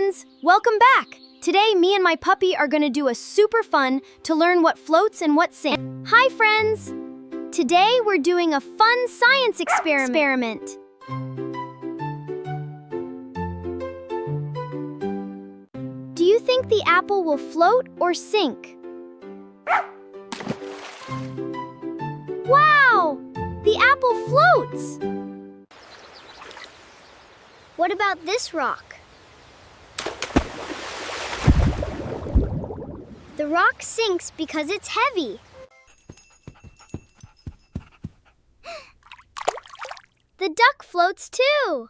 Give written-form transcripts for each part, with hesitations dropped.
friends! Welcome back! Today, me and my puppy are gonna do a super fun to learn what floats and what sinks. Hi, friends! Today, we're doing a fun science experiment. Do you think the apple will float or sink? Wow! The apple floats! What about this rock? The rock sinks because it's heavy. The duck floats too.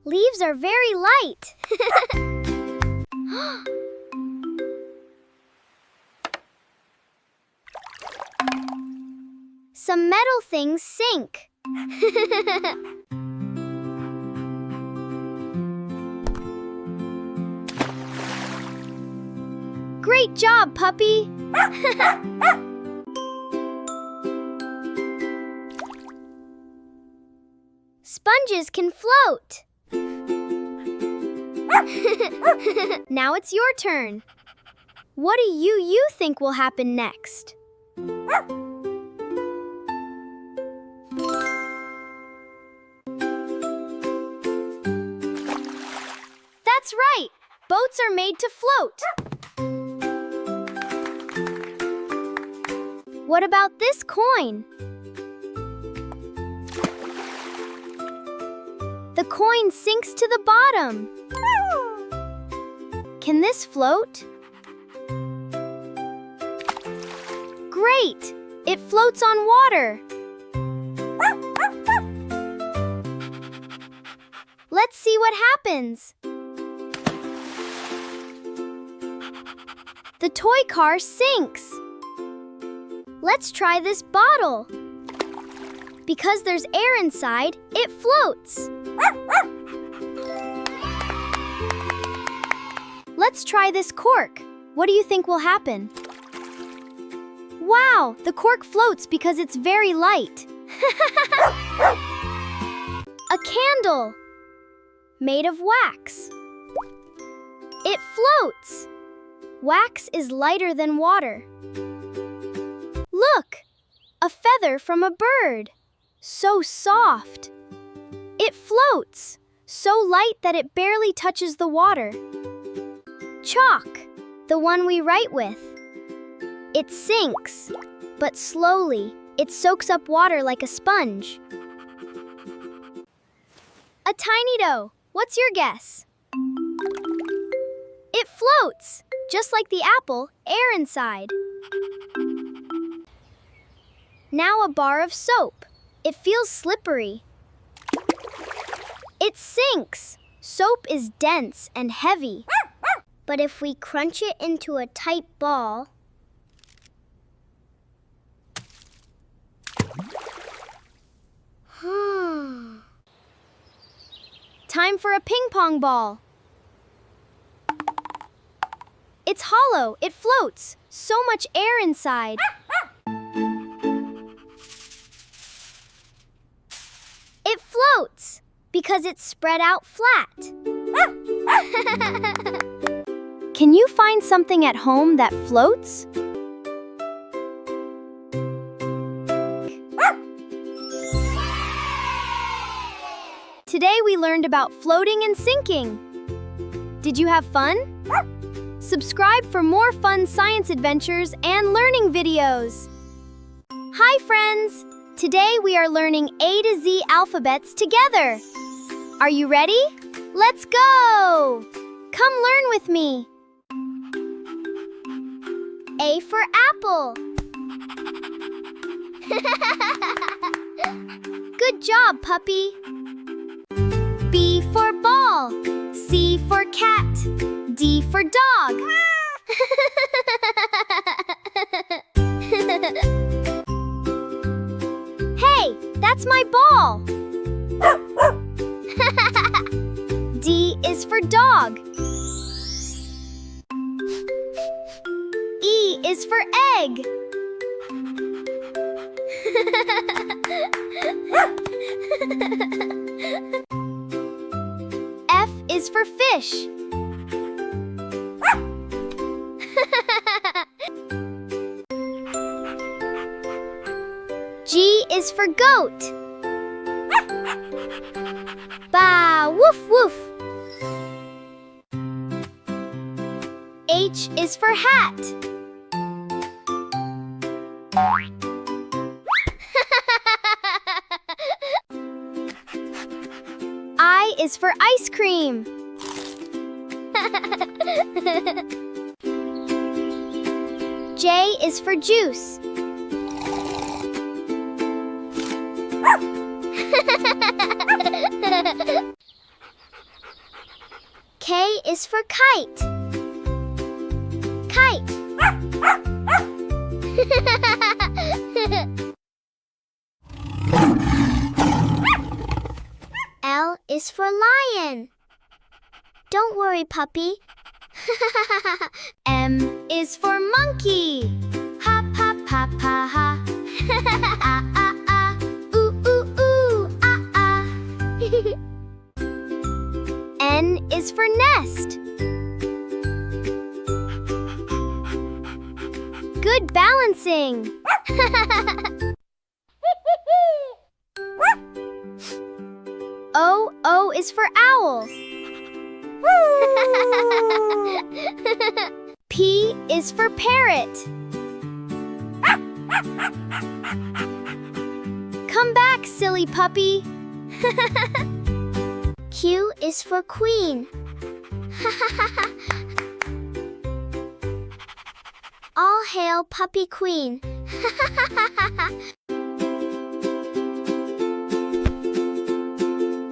Leaves are very light. Some metal things sink. Great job, puppy! Sponges can float. Now it's your turn. What do you think will happen next? That's right! Boats are made to float. What about this coin? The coin sinks to the bottom. Can this float? Great! It floats on water. Let's see what happens. The toy car sinks. Let's try this bottle. Because there's air inside, it floats. Let's try this cork. What do you think will happen? Wow, the cork floats because it's very light. A candle made of wax. It floats. Wax is lighter than water. Look, a feather from a bird. So soft. It floats, so light that it barely touches the water. Chalk, the one we write with. It sinks, but slowly. It soaks up water like a sponge. A tiny dough. What's your guess? It floats, just like the apple, air inside. Now a bar of soap. It feels slippery. It sinks. Soap is dense and heavy. But if we crunch it into a tight ball, Time for a ping pong ball. It's hollow. It floats. So much air inside. it floats because it's spread out flat. Can you find something at home that floats? Today we learned about floating and sinking. Did you have fun? Subscribe for more fun science adventures and learning videos. Hi friends! Today we are learning A to Z alphabets together. Are you ready? Let's go! Come learn with me. A for apple. Good job, puppy. B for ball. C for cat. D for dog. Hey, that's my ball. D is for dog. E is for egg. F is for fish. G is for goat. Ba, woof, woof. H is for hat. I is for ice cream. J is for juice. K is for kite. Kite. L is for lion. Don't worry, puppy. M is for monkey. Hop, hop, hop, ha, ha. Ah, ah, ah. Ooh, ooh, ooh, ah, ah. N is for nest. Good balancing. O is for owl. P is for parrot. Come back, silly puppy. Q is for queen. All hail Puppy Queen.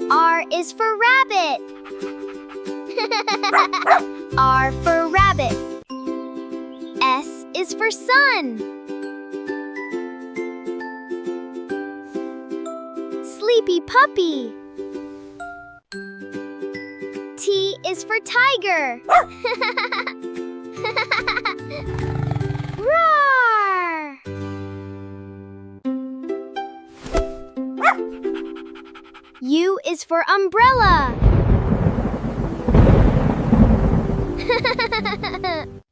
R is for rabbit. R for rabbit. S is for sun. Sleepy puppy. T is for tiger. Roar! U is for umbrella.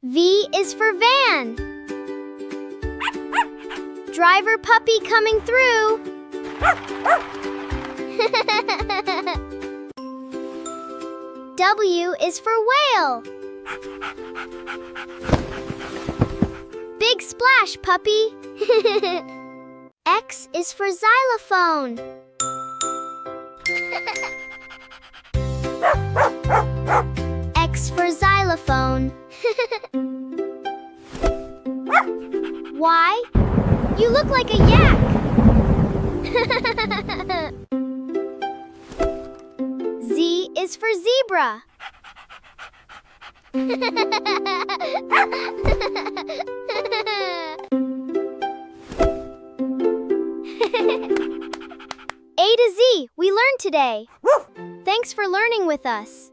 V is for van. Driver puppy coming through. W is for whale. Big splash, puppy. X is for xylophone. X for xylophone. Y? You look like a yak. Z is for zebra. A to Z, we learned today. Thanks for learning with us.